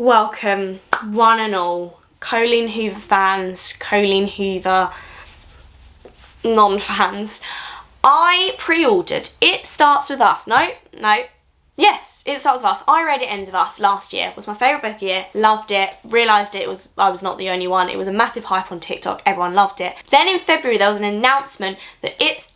welcome one and all, Colleen Hoover fans, Colleen Hoover non-fans. I pre-ordered It Starts With Us. Yes, It Starts With Us. I read It Ends With Us last year. It was my favourite book of the year. Loved it. Realised I was not the only one. It was a massive hype on TikTok. Everyone loved it. Then in February there was an announcement that It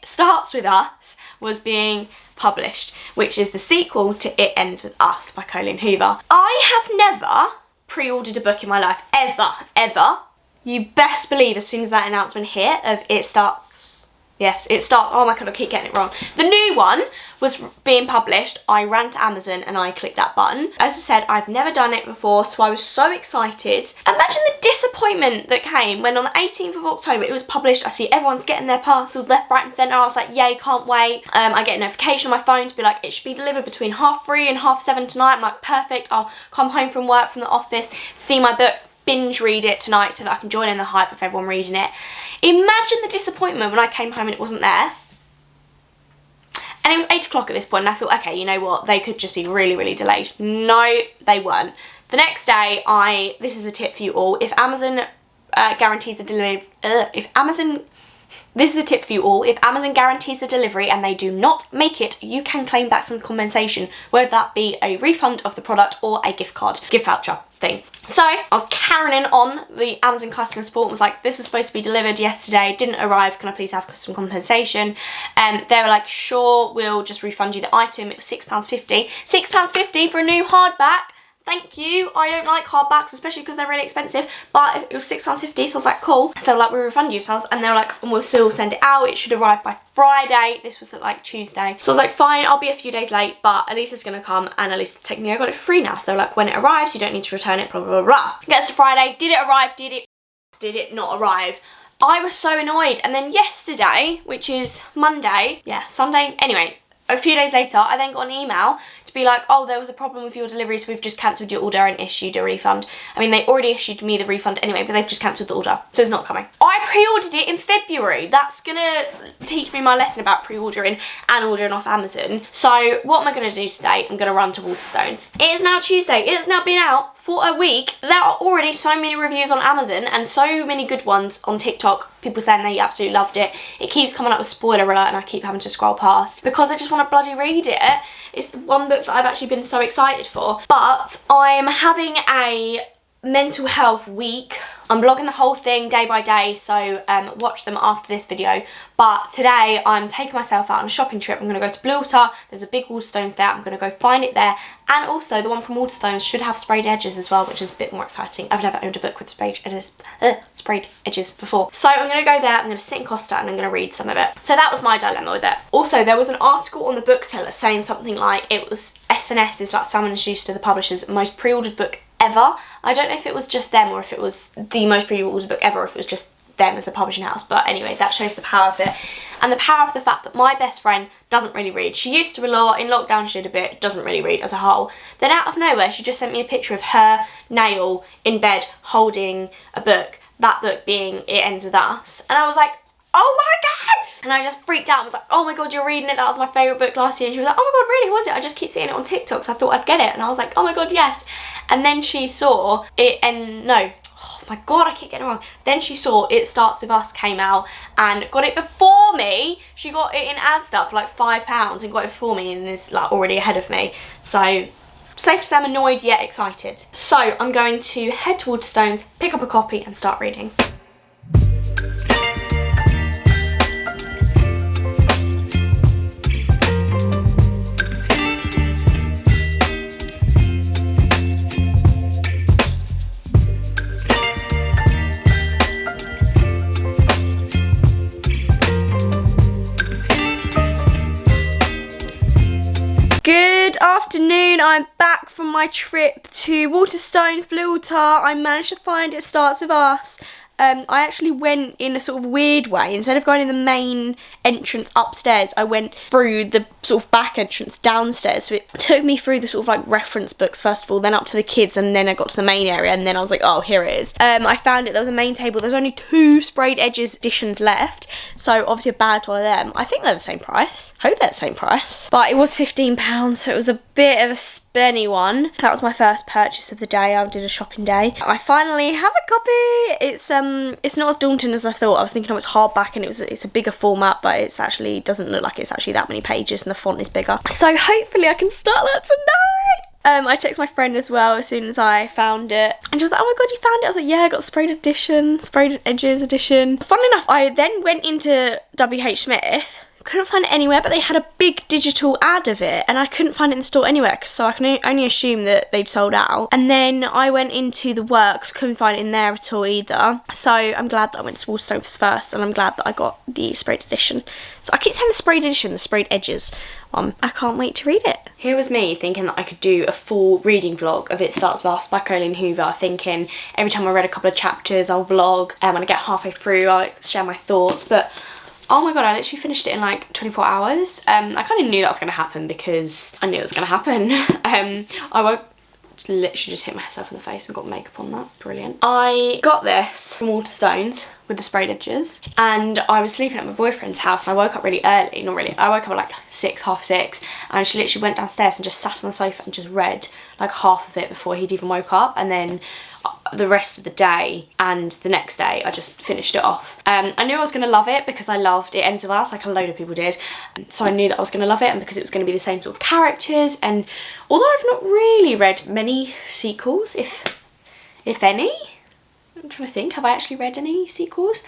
Starts With Us was being published, which is the sequel to It Ends With Us by Colleen Hoover. I have never pre-ordered a book in my life. Ever. You best believe as soon as that announcement hit of It Starts, oh my god, I keep getting it wrong. The new one was being published. I ran to Amazon and I clicked that button. As I said, I've never done it before, so I was so excited. Imagine the disappointment that came when on the 18th of October it was published. I see everyone's getting their parcels left, right and centre. I was like, yay, can't wait. I get a notification on my phone to be like, it should be delivered between 3:30 and 7:30 tonight. I'm like, perfect. I'll come home from work, from the office, see my book, binge read it tonight so that I can join in the hype of everyone reading it. Imagine the disappointment when I came home and it wasn't there. And it was 8 o'clock at this point and I thought, okay, you know what, they could just be really, really delayed. No, they weren't. The next day, this is a tip for you all, if Amazon guarantees the delivery, this is a tip for you all, if Amazon guarantees the delivery and they do not make it, you can claim back some compensation, whether that be a refund of the product or a gift voucher thing. So I was carrying on the Amazon customer support and was like, this was supposed to be delivered yesterday, didn't arrive, can I please have some compensation? They were like, sure, we'll just refund you the item. It was £6.50. £6.50 for a new hardback. Thank you. I don't like hardbacks, especially because they're really expensive, but it was £6.50, so I was like, cool. So they were like, we'll refund you. And they were like, and we'll still send it out. It should arrive by Friday. This was like Tuesday. So I was like, fine, I'll be a few days late, but at least it's gonna come, and at least technically I got it for free now. So they were like, when it arrives, you don't need to return it, blah, blah, blah, blah. Gets to Friday. Did it arrive? Did it not arrive? I was so annoyed. And then yesterday, which is Monday, Sunday, anyway, a few days later, I then got an email to be like, oh, there was a problem with your delivery, so we've just cancelled your order and issued a refund. I mean, they already issued me the refund anyway, but they've just cancelled the order, so it's not coming. I pre-ordered it in February. That's gonna teach me my lesson about pre-ordering and ordering off Amazon. So what am I gonna do today? I'm gonna run to Waterstones. It is now Tuesday. It has now been out for a week. There are already so many reviews on Amazon and so many good ones on TikTok. People saying they absolutely loved it. It keeps coming up with spoiler alert and I keep having to scroll past because I just want to bloody read it. It's the one book that I've actually been so excited for. But I'm having a mental health week. I'm vlogging the whole thing day by day, so watch them after this video. But today I'm taking myself out on a shopping trip. I'm going to go to Water. There's a big Waterstones there. I'm going to go find it there. And also the one from Waterstones should have sprayed edges as well, which is a bit more exciting. I've never owned a book with sprayed edges before. So I'm going to go there, I'm going to sit in Costa and I'm going to read some of it. So that was my dilemma with it. Also, there was an article on the bookseller saying something like it was S&S is like Salmon & Schuster, the publisher's most pre-ordered book ever. I don't know if it was just them or if it was the most pre-ordered book ever, or if it was just them as a publishing house, but anyway, that shows the power of it and the power of the fact that my best friend doesn't really read. She used to a lot, in lockdown she did a bit, doesn't really read as a whole. Then out of nowhere she just sent me a picture of her nail in bed holding a book, that book being It Ends With Us, and I was like, oh my god! And I just freaked out and was like, oh my god, you're reading it, that was my favourite book last year. And she was like, oh my god, really, was it? I just keep seeing it on TikTok, so I thought I'd get it. And I was like, oh my god, yes. And then she saw it, and no, oh my god, I keep getting it wrong. Then she saw It Starts With Us came out and got it before me. She got it in Asda for like £5 and got it before me and is like already ahead of me. So safe to say I'm annoyed yet excited. So I'm going to head to Waterstones, pick up a copy and start reading. Good afternoon, I'm back from my trip to Waterstones, Water. I managed to find It Starts With Us. I actually went in a sort of weird way. Instead of going in the main entrance upstairs, I went through the sort of back entrance downstairs. So it took me through the sort of like reference books first of all, then up to the kids, and then I got to the main area, and then I was like, oh, here it is. I found it, there was a main table. There's only 2 sprayed edges editions led, so obviously I bagged one of them. I think they're the same price. I hope they're the same price. But it was £15, so it was a bit bit of a spenny one. That was my first purchase of the day. I did a shopping day. I finally have a copy. It's not as daunting as I thought. I was thinking, oh, it's hardback and it's a bigger format, but it's actually doesn't look like it's actually that many pages and the font is bigger. So hopefully I can start that tonight. I texted my friend as well as soon as I found it, and she was like, oh my god, you found it? I was like, yeah, I got the sprayed edges edition. Funnily enough, I then went into WH Smith, couldn't find it anywhere, but they had a big digital ad of it and I couldn't find it in the store anywhere, so I can only assume that they'd sold out. And then I went into the Works, couldn't find it in there at all either. So I'm glad that I went to Waterstones first, and I'm glad that I got the sprayed edition. So I keep saying the sprayed edition, the sprayed edges. I can't wait to read it. Here was me thinking that I could do a full reading vlog of It Starts With Us by Colleen Hoover, thinking every time I read a couple of chapters I'll vlog, and when I get halfway through I'll share my thoughts. But oh my god, I literally finished it in like 24 hours. I kind of knew that was going to happen because I knew it was going to happen. I literally just hit myself in the face and got makeup on that. Brilliant. I got this from Waterstones with the sprayed edges, and I was sleeping at my boyfriend's house and I woke up really early. Not really, I woke up at like 6, half 6, and she literally went downstairs and just sat on the sofa and just read like half of it before he'd even woke up, and then the rest of the day and the next day I just finished it off. I knew I was going to love it because I loved It Ends With Us, like a load of people did, so I knew that I was going to love it, and because it was going to be the same sort of characters. And although I've not really read many sequels, if any, I'm trying to think, have I actually read any sequels?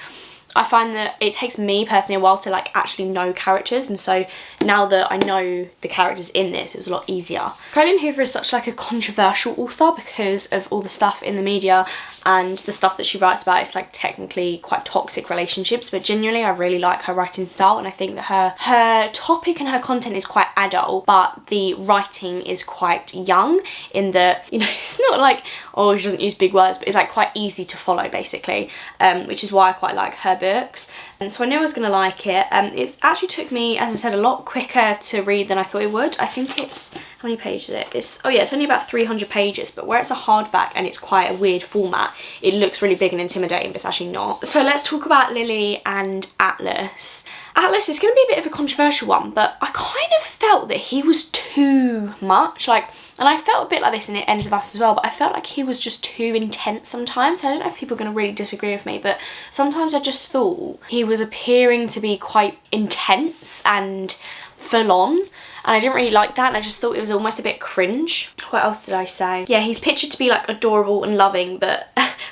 I find that it takes me personally a while to like actually know characters, and so now that I know the characters in this, it was a lot easier. Colleen Hoover is such like a controversial author because of all the stuff in the media and the stuff that she writes about. It's like technically quite toxic relationships, but genuinely I really like her writing style, and I think that her topic and her content is quite adult, but the writing is quite young in that, you know, it's not like, oh, she doesn't use big words, but it's like quite easy to follow basically, which is why I quite like her books. And so I knew I was going to like it. It actually took me, as I said, a lot quicker to read than I thought it would. I think it's, how many pages is it? It's only about 300 pages, but where it's a hardback and it's quite a weird format, it looks really big and intimidating, but it's actually not. So let's talk about Lily and Atlas. Atlas is going to be a bit of a controversial one, but I kind of felt that he was too much, like, and I felt a bit like this in It Ends With Us as well, but I felt like he was just too intense sometimes. I don't know if people are going to really disagree with me, but sometimes I just thought he was appearing to be quite intense and full on, and I didn't really like that, and I just thought it was almost a bit cringe. What else did I say? Yeah, he's pictured to be like adorable and loving, but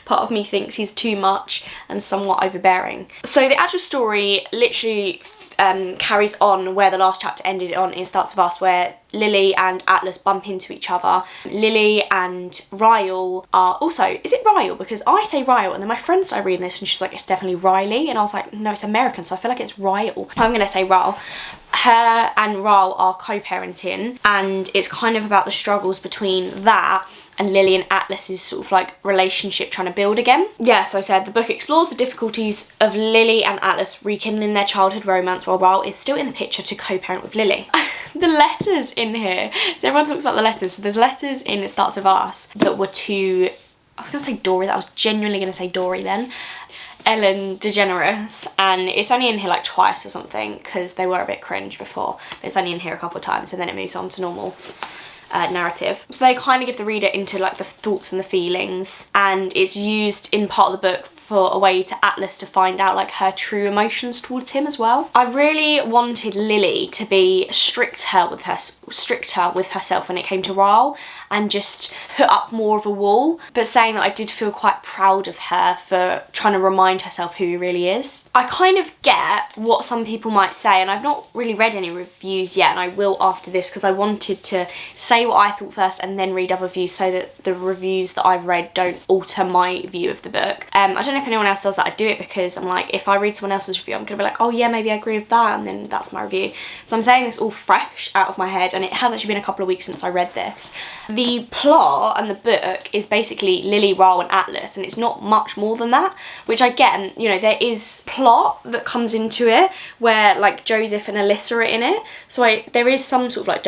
part of me thinks he's too much and somewhat overbearing. So the actual story literally carries on where the last chapter ended on It Starts With Us, where Lily and Atlas bump into each other. Lily and Ryle are also, is it Ryle? Because I say Ryle, and then my friend started reading this and she's like, it's definitely Riley, and I was like, no, it's American, so I feel like it's Ryle. I'm gonna say Ryle. Her and Ryle are co-parenting, and it's kind of about the struggles between that and Lily and Atlas's sort of like relationship trying to build again. Yeah, so I said the book explores the difficulties of Lily and Atlas rekindling their childhood romance while Ryle is still in the picture to co-parent with Lily. The letters in here, so everyone talks about the letters, so there's letters in It Starts With Us that were to, I was going to say Dory, that was genuinely going to say Dory then, Ellen DeGeneres, and it's only in here like twice or something because they were a bit cringe before. It's only in here a couple of times and then it moves on to normal narrative. So they kind of give the reader into like the thoughts and the feelings, and it's used in part of the book for a way to Atlas to find out like her true emotions towards him as well. I really wanted Lily to be stricter with herself when it came to Ryle, and just put up more of a wall, but saying that I did feel quite proud of her for trying to remind herself who he really is. I kind of get what some people might say, and I've not really read any reviews yet, and I will after this because I wanted to say what I thought first and then read other reviews so that the reviews that I've read don't alter my view of the book. I don't know if anyone else does that. I do it because I'm like, if I read someone else's review, I'm gonna be like, oh yeah, maybe I agree with that, and then that's my review. So I'm saying this all fresh out of my head, and it has actually been a couple of weeks since I read this. The plot and the book is basically Lily, Ryle and Atlas, and it's not much more than that, which I get, and you know, there is plot that comes into it where like Joseph and Alyssa are in it, so there is some sort of like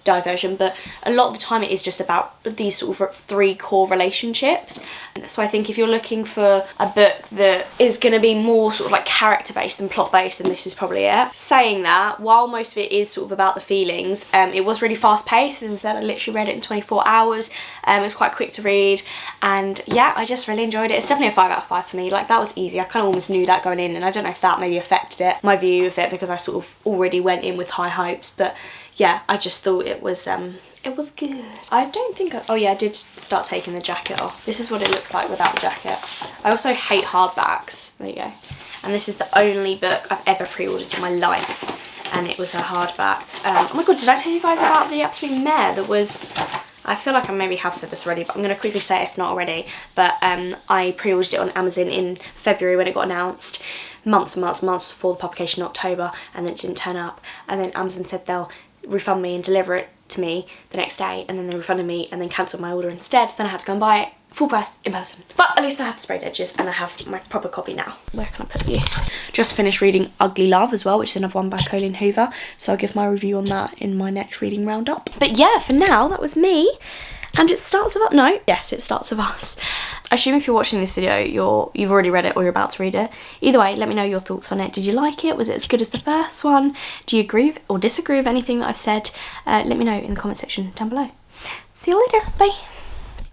diversion, but a lot of the time it is just about these sort of 3 core relationships. So I think if you're looking for a book that is going to be more sort of like character based than plot based, then this is probably it. Saying that, while most of it is sort of about the feelings, it It was really fast paced. As I said, I literally read it in 24 hours. It was quite quick to read, and yeah, I just really enjoyed it. It's definitely a 5 out of 5 for me. Like, that was easy. I kind of almost knew that going in, and I don't know if that maybe affected it, my view of it, because I sort of already went in with high hopes. But yeah, I just thought it was good. I don't think oh yeah, I did start taking the jacket off. This is what it looks like without the jacket. I also hate hardbacks. There you go. And this is the only book I've ever pre-ordered in my life, and it was a hardback. Oh my god, did I tell you guys about the absolute mare that was... I feel like I maybe have said this already, but I'm going to quickly say it if not already. But I pre-ordered it on Amazon in February when it got announced, months and months and months before the publication in October, and then it didn't turn up. And then Amazon said they'll refund me and deliver it to me the next day, and then they refunded me and then cancelled my order instead. So then I had to go and buy it full price in person. But at least I have the sprayed edges and I have my proper copy now. Where can I put you? Just finished reading Ugly Love as well, which is another one by Colleen Hoover. So I'll give my review on that in my next reading roundup. But yeah, for now, that was me. And it starts with us. No, yes, it starts with us. I assume if you're watching this video, you've already read it or you're about to read it. Either way, let me know your thoughts on it. Did you like it? Was it as good as the first one? Do you agree or disagree with anything that I've said? Let me know in the comment section down below. See you later. Bye.